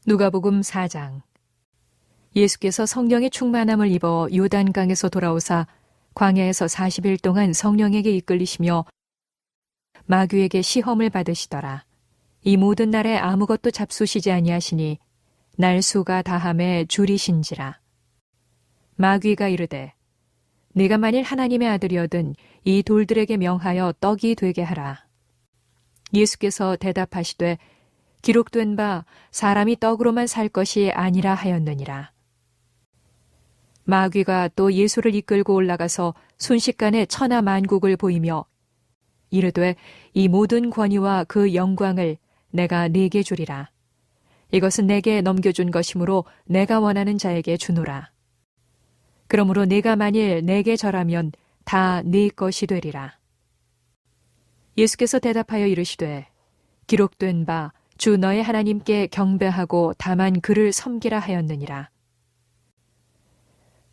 누가복음 4장. 예수께서 성령의 충만함을 입어 요단강에서 돌아오사 광야에서 40일 동안 성령에게 이끌리시며 마귀에게 시험을 받으시더라. 이 모든 날에 아무것도 잡수시지 아니하시니 날수가 다함에 줄이신지라. 마귀가 이르되 네가 만일 하나님의 아들이어든 이 돌들에게 명하여 떡이 되게 하라. 예수께서 대답하시되 기록된 바 사람이 떡으로만 살 것이 아니라 하였느니라. 마귀가 또 예수를 이끌고 올라가서 순식간에 천하 만국을 보이며 이르되 이 모든 권위와 그 영광을 내가 네게 주리라. 이것은 내게 넘겨준 것이므로 내가 원하는 자에게 주노라. 그러므로 네가 만일 내게 절하면 다 네 것이 되리라. 예수께서 대답하여 이르시되 기록된 바 주 너의 하나님께 경배하고 다만 그를 섬기라 하였느니라.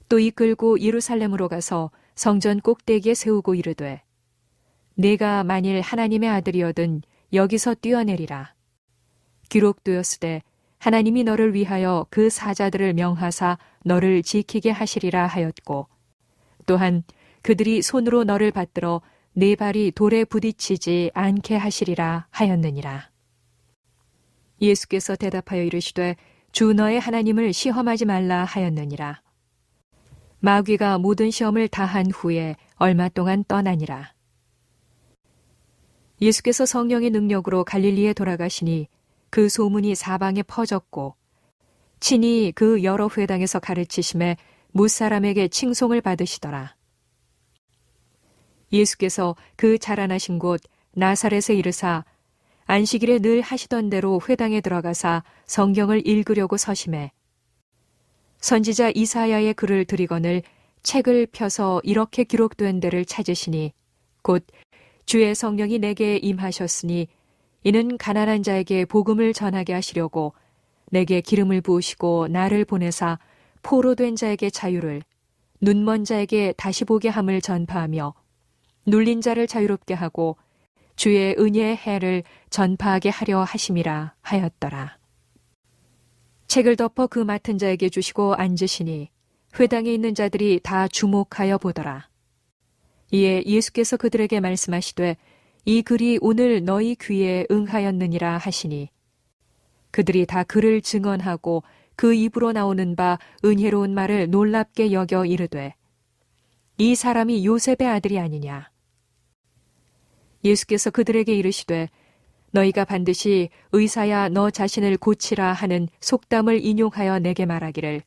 또 이끌고 예루살렘으로 가서 성전 꼭대기에 세우고 이르되 네가 만일 하나님의 아들이어든 여기서 뛰어내리라. 기록되었으되 하나님이 너를 위하여 그 사자들을 명하사 너를 지키게 하시리라 하였고 또한 그들이 손으로 너를 받들어 네 발이 돌에 부딪히지 않게 하시리라 하였느니라. 예수께서 대답하여 이르시되 주 너의 하나님을 시험하지 말라 하였느니라. 마귀가 모든 시험을 다한 후에 얼마 동안 떠나니라. 예수께서 성령의 능력으로 갈릴리에 돌아가시니 그 소문이 사방에 퍼졌고 친히 그 여러 회당에서 가르치심에 무사람에게 칭송을 받으시더라. 예수께서 그 자라나신 곳 나사렛에 이르사 안식일에 늘 하시던 대로 회당에 들어가사 성경을 읽으려고 서심해 선지자 이사야의 글을 들이거늘 책을 펴서 이렇게 기록된 데를 찾으시니 곧 주의 성령이 내게 임하셨으니 이는 가난한 자에게 복음을 전하게 하시려고 내게 기름을 부으시고 나를 보내사 포로된 자에게 자유를 눈먼 자에게 다시 보게 함을 전파하며 눌린 자를 자유롭게 하고 주의 은혜의 해를 전파하게 하려 하심이라 하였더라. 책을 덮어 그 맡은 자에게 주시고 앉으시니 회당에 있는 자들이 다 주목하여 보더라. 이에 예수께서 그들에게 말씀하시되 이 글이 오늘 너희 귀에 응하였느니라 하시니 그들이 다 그를 증언하고 그 입으로 나오는 바 은혜로운 말을 놀랍게 여겨 이르되 이 사람이 요셉의 아들이 아니냐. 예수께서 그들에게 이르시되 너희가 반드시 의사야 너 자신을 고치라 하는 속담을 인용하여 내게 말하기를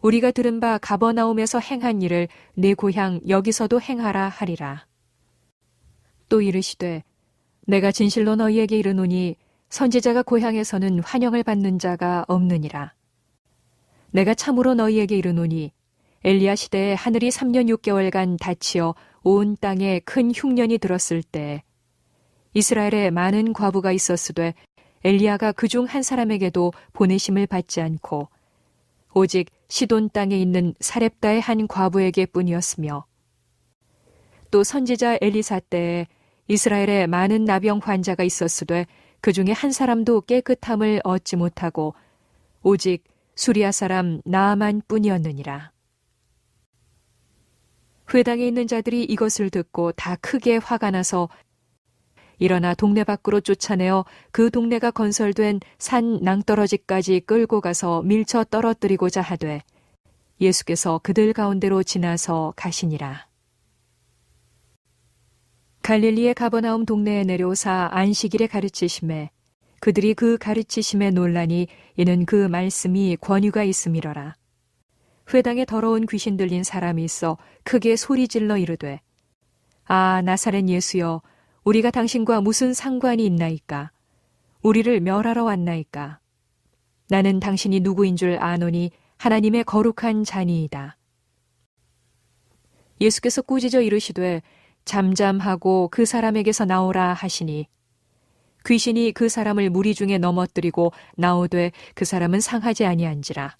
우리가 들은 바 가버나움에서 행한 일을 내 고향 여기서도 행하라 하리라. 또 이르시되 내가 진실로 너희에게 이르노니 선지자가 고향에서는 환영을 받는 자가 없느니라. 내가 참으로 너희에게 이르노니 엘리야 시대에 하늘이 3년 6개월간 닫히어 온 땅에 큰 흉년이 들었을 때 이스라엘에 많은 과부가 있었으되 엘리야가 그중 한 사람에게도 보내심을 받지 않고 오직 시돈 땅에 있는 사렙다의 한 과부에게 뿐이었으며 또 선지자 엘리사 때에 이스라엘에 많은 나병 환자가 있었으되 그 중에 한 사람도 깨끗함을 얻지 못하고 오직 수리아 사람 나아만 뿐이었느니라. 회당에 있는 자들이 이것을 듣고 다 크게 화가 나서 일어나 동네 밖으로 쫓아내어 그 동네가 건설된 산 낭떠러지까지 끌고 가서 밀쳐 떨어뜨리고자 하되 예수께서 그들 가운데로 지나서 가시니라. 갈릴리의 가버나움 동네에 내려오사 안식일에 가르치심에 그들이 그 가르치심에 놀라니 이는 그 말씀이 권위가 있음이러라. 회당에 더러운 귀신 들린 사람이 있어 크게 소리질러 이르되 아 나사렛 예수여 우리가 당신과 무슨 상관이 있나이까? 우리를 멸하러 왔나이까? 나는 당신이 누구인 줄 아노니 하나님의 거룩한 자니이다. 예수께서 꾸짖어 이르시되 잠잠하고 그 사람에게서 나오라 하시니 귀신이 그 사람을 무리 중에 넘어뜨리고 나오되 그 사람은 상하지 아니한지라.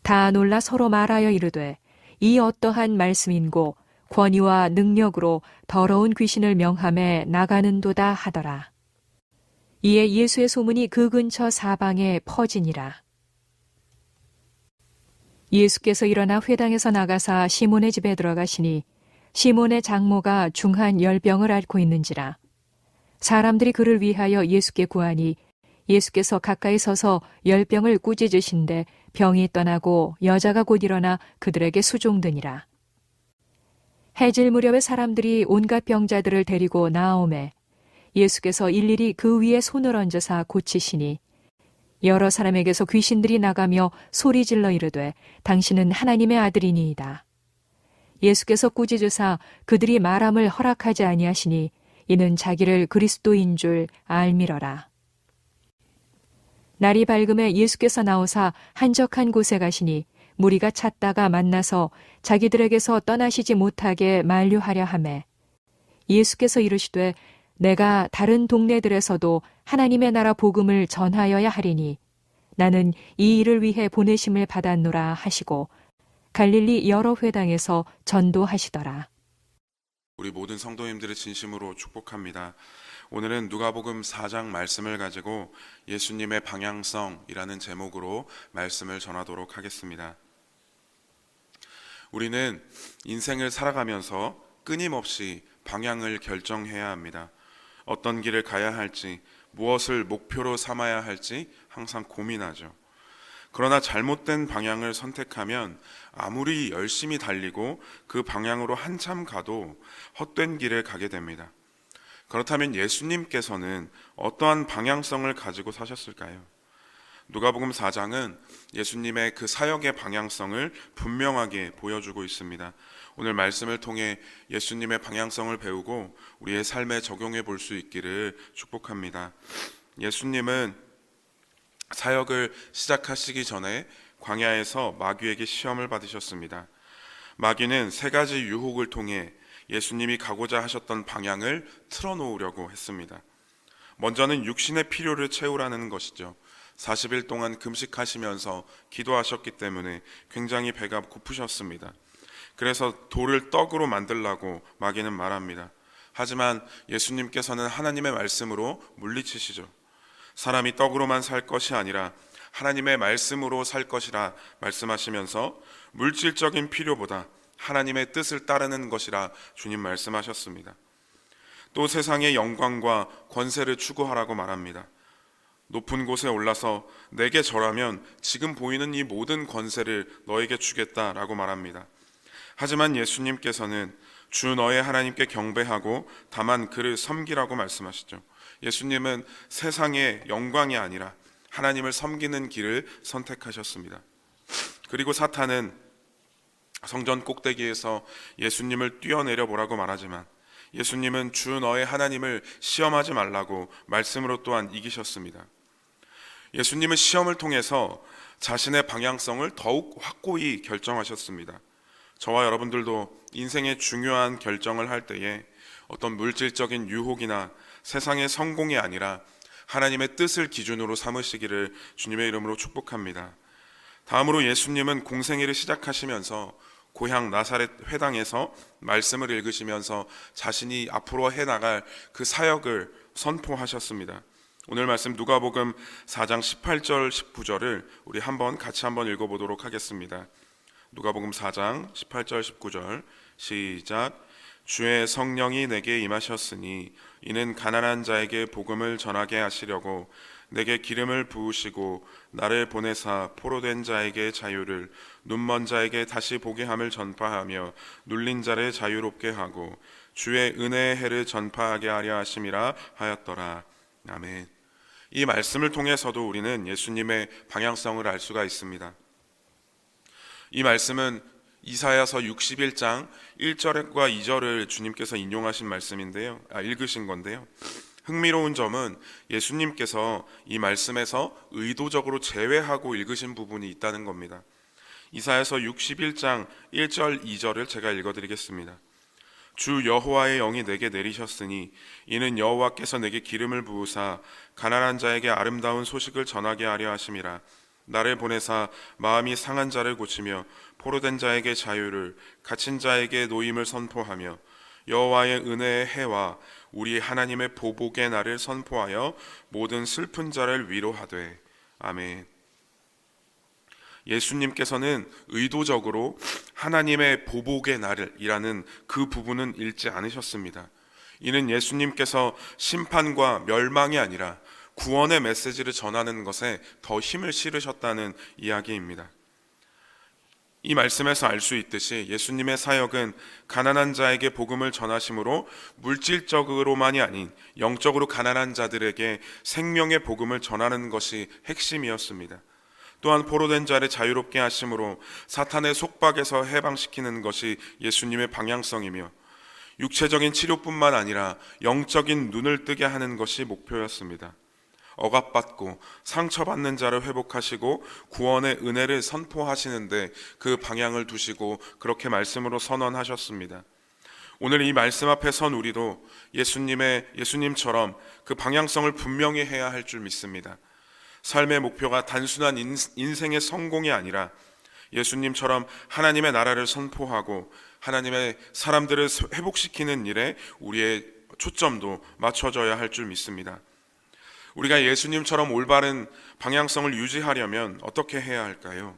다 놀라 서로 말하여 이르되 이 어떠한 말씀인고 권위와 능력으로 더러운 귀신을 명함에 나가는도다 하더라. 이에 예수의 소문이 그 근처 사방에 퍼지니라. 예수께서 일어나 회당에서 나가사 시몬의 집에 들어가시니 시몬의 장모가 중한 열병을 앓고 있는지라. 사람들이 그를 위하여 예수께 구하니 예수께서 가까이 서서 열병을 꾸짖으신데 병이 떠나고 여자가 곧 일어나 그들에게 수종드니라. 해질 무렵에 사람들이 온갖 병자들을 데리고 나아오매 예수께서 일일이 그 위에 손을 얹으사 고치시니 여러 사람에게서 귀신들이 나가며 소리질러 이르되 당신은 하나님의 아들이니이다. 예수께서 꾸짖으사 그들이 말함을 허락하지 아니하시니 이는 자기를 그리스도인 줄 알미러라. 날이 밝음에 예수께서 나오사 한적한 곳에 가시니 무리가 찾다가 만나서 자기들에게서 떠나시지 못하게 만류하려 하매 예수께서 이르시되 내가 다른 동네들에서도 하나님의 나라 복음을 전하여야 하리니 나는 이 일을 위해 보내심을 받았노라 하시고 갈릴리 여러 회당에서 전도하시더라. 우리 모든 성도님들을 진심으로 축복합니다. 오늘은 누가복음 4장 말씀을 가지고 예수님의 방향성이라는 제목으로 말씀을 전하도록 하겠습니다. 우리는 인생을 살아가면서 끊임없이 방향을 결정해야 합니다. 어떤 길을 가야 할지, 무엇을 목표로 삼아야 할지 항상 고민하죠. 그러나 잘못된 방향을 선택하면 아무리 열심히 달리고 그 방향으로 한참 가도 헛된 길을 가게 됩니다. 그렇다면 예수님께서는 어떠한 방향성을 가지고 사셨을까요? 누가복음 4장은 예수님의 그 사역의 방향성을 분명하게 보여주고 있습니다. 오늘 말씀을 통해 예수님의 방향성을 배우고 우리의 삶에 적용해 볼 수 있기를 축복합니다. 예수님은 사역을 시작하시기 전에 광야에서 마귀에게 시험을 받으셨습니다. 마귀는 세 가지 유혹을 통해 예수님이 가고자 하셨던 방향을 틀어놓으려고 했습니다. 먼저는 육신의 필요를 채우라는 것이죠. 40일 동안 금식하시면서 기도하셨기 때문에 굉장히 배가 고프셨습니다. 그래서 돌을 떡으로 만들라고 마귀는 말합니다. 하지만 예수님께서는 하나님의 말씀으로 물리치시죠. 사람이 떡으로만 살 것이 아니라 하나님의 말씀으로 살 것이라 말씀하시면서 물질적인 필요보다 하나님의 뜻을 따르는 것이라 주님 말씀하셨습니다. 또 세상의 영광과 권세를 추구하라고 말합니다. 높은 곳에 올라서 내게 절하면 지금 보이는 이 모든 권세를 너에게 주겠다라고 말합니다. 하지만 예수님께서는 주 너의 하나님께 경배하고 다만 그를 섬기라고 말씀하시죠. 예수님은 세상의 영광이 아니라 하나님을 섬기는 길을 선택하셨습니다. 그리고 사탄은 성전 꼭대기에서 예수님을 뛰어내려 보라고 말하지만 예수님은 주 너의 하나님을 시험하지 말라고 말씀으로 또한 이기셨습니다. 예수님은 시험을 통해서 자신의 방향성을 더욱 확고히 결정하셨습니다. 저와 여러분들도 인생의 중요한 결정을 할 때에 어떤 물질적인 유혹이나 세상의 성공이 아니라 하나님의 뜻을 기준으로 삼으시기를 주님의 이름으로 축복합니다. 다음으로 예수님은 공생애를 시작하시면서 고향 나사렛 회당에서 말씀을 읽으시면서 자신이 앞으로 해나갈 그 사역을 선포하셨습니다. 오늘 말씀 누가복음 4장 18절 19절을 우리 같이 한번 읽어보도록 하겠습니다. 누가복음 4장 18절 19절 시작. 주의 성령이 내게 임하셨으니 이는 가난한 자에게 복음을 전하게 하시려고 내게 기름을 부으시고 나를 보내사 포로된 자에게 자유를, 눈먼 자에게 다시 보게 함을 전파하며 눌린 자를 자유롭게 하고 주의 은혜의 해를 전파하게 하려 하심이라 하였더라. 아멘. 이 말씀을 통해서도 우리는 예수님의 방향성을 알 수가 있습니다. 이 말씀은 이사야서 61장 1절과 2절을 주님께서 인용하신 말씀인데요. 읽으신 건데요. 흥미로운 점은 예수님께서 이 말씀에서 의도적으로 제외하고 읽으신 부분이 있다는 겁니다. 이사야서 61장 1절 2절을 제가 읽어드리겠습니다. 주 여호와의 영이 내게 내리셨으니 이는 여호와께서 내게 기름을 부으사 가난한 자에게 아름다운 소식을 전하게 하려 하심이라. 나를 보내사 마음이 상한 자를 고치며 포로된 자에게 자유를, 갇힌 자에게 노임을 선포하며 여호와의 은혜의 해와 우리 하나님의 보복의 날을 선포하여 모든 슬픈 자를 위로하되. 아멘. 예수님께서는 의도적으로 하나님의 보복의 날이라는 그 부분은 읽지 않으셨습니다. 이는 예수님께서 심판과 멸망이 아니라 구원의 메시지를 전하는 것에 더 힘을 실으셨다는 이야기입니다. 이 말씀에서 알 수 있듯이 예수님의 사역은 가난한 자에게 복음을 전하심으로 물질적으로만이 아닌 영적으로 가난한 자들에게 생명의 복음을 전하는 것이 핵심이었습니다. 또한 포로된 자를 자유롭게 하심으로 사탄의 속박에서 해방시키는 것이 예수님의 방향성이며, 육체적인 치료뿐만 아니라 영적인 눈을 뜨게 하는 것이 목표였습니다. 억압받고 상처받는 자를 회복하시고 구원의 은혜를 선포하시는데 그 방향을 두시고 그렇게 말씀으로 선언하셨습니다. 오늘 이 말씀 앞에 선 우리도 예수님처럼 그 방향성을 분명히 해야 할 줄 믿습니다. 삶의 목표가 단순한 인생의 성공이 아니라 예수님처럼 하나님의 나라를 선포하고 하나님의 사람들을 회복시키는 일에 우리의 초점도 맞춰져야 할 줄 믿습니다. 우리가 예수님처럼 올바른 방향성을 유지하려면 어떻게 해야 할까요?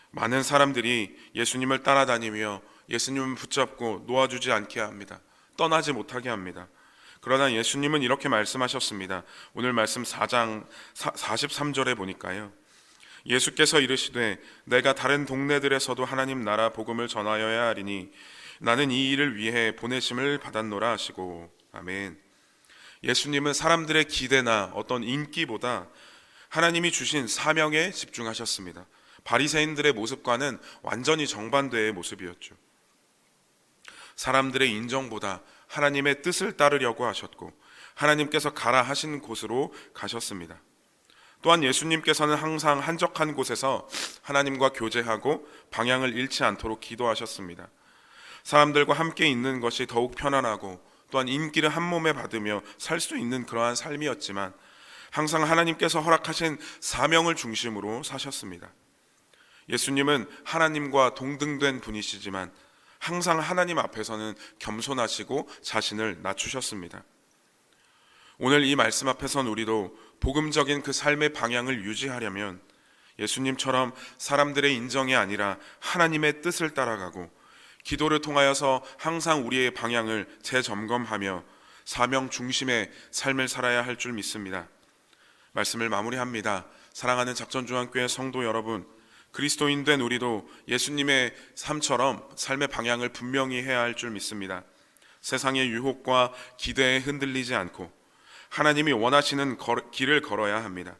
많은 사람들이 예수님을 따라다니며 예수님을 붙잡고 놓아주지 않게 합니다. 떠나지 못하게 합니다. 그러나 예수님은 이렇게 말씀하셨습니다. 오늘 말씀 4장 43절에 보니까요. 예수께서 이르시되 내가 다른 동네들에서도 하나님 나라 복음을 전하여야 하리니 나는 이 일을 위해 보내심을 받았노라 하시고. 아멘. 예수님은 사람들의 기대나 어떤 인기보다 하나님이 주신 사명에 집중하셨습니다. 바리새인들의 모습과는 완전히 정반대의 모습이었죠. 사람들의 인정보다 하나님의 뜻을 따르려고 하셨고 하나님께서 가라 하신 곳으로 가셨습니다. 또한 예수님께서는 항상 한적한 곳에서 하나님과 교제하고 방향을 잃지 않도록 기도하셨습니다. 사람들과 함께 있는 것이 더욱 편안하고 또한 인기를 한 몸에 받으며 살 수 있는 그러한 삶이었지만 항상 하나님께서 허락하신 사명을 중심으로 사셨습니다. 예수님은 하나님과 동등된 분이시지만 항상 하나님 앞에서는 겸손하시고 자신을 낮추셨습니다. 오늘 이 말씀 앞에선 우리도 복음적인 그 삶의 방향을 유지하려면 예수님처럼 사람들의 인정이 아니라 하나님의 뜻을 따라가고 기도를 통하여서 항상 우리의 방향을 재점검하며 사명 중심의 삶을 살아야 할 줄 믿습니다. 말씀을 마무리합니다. 사랑하는 작전중앙교회 성도 여러분, 그리스도인 된 우리도 예수님의 삶처럼 삶의 방향을 분명히 해야 할 줄 믿습니다. 세상의 유혹과 기대에 흔들리지 않고 하나님이 원하시는 길을 걸어야 합니다.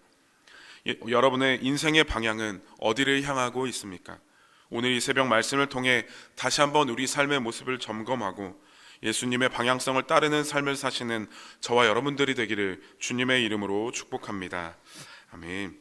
여러분의 인생의 방향은 어디를 향하고 있습니까? 오늘 이 새벽 말씀을 통해 다시 한번 우리 삶의 모습을 점검하고 예수님의 방향성을 따르는 삶을 사시는 저와 여러분들이 되기를 주님의 이름으로 축복합니다. 아멘.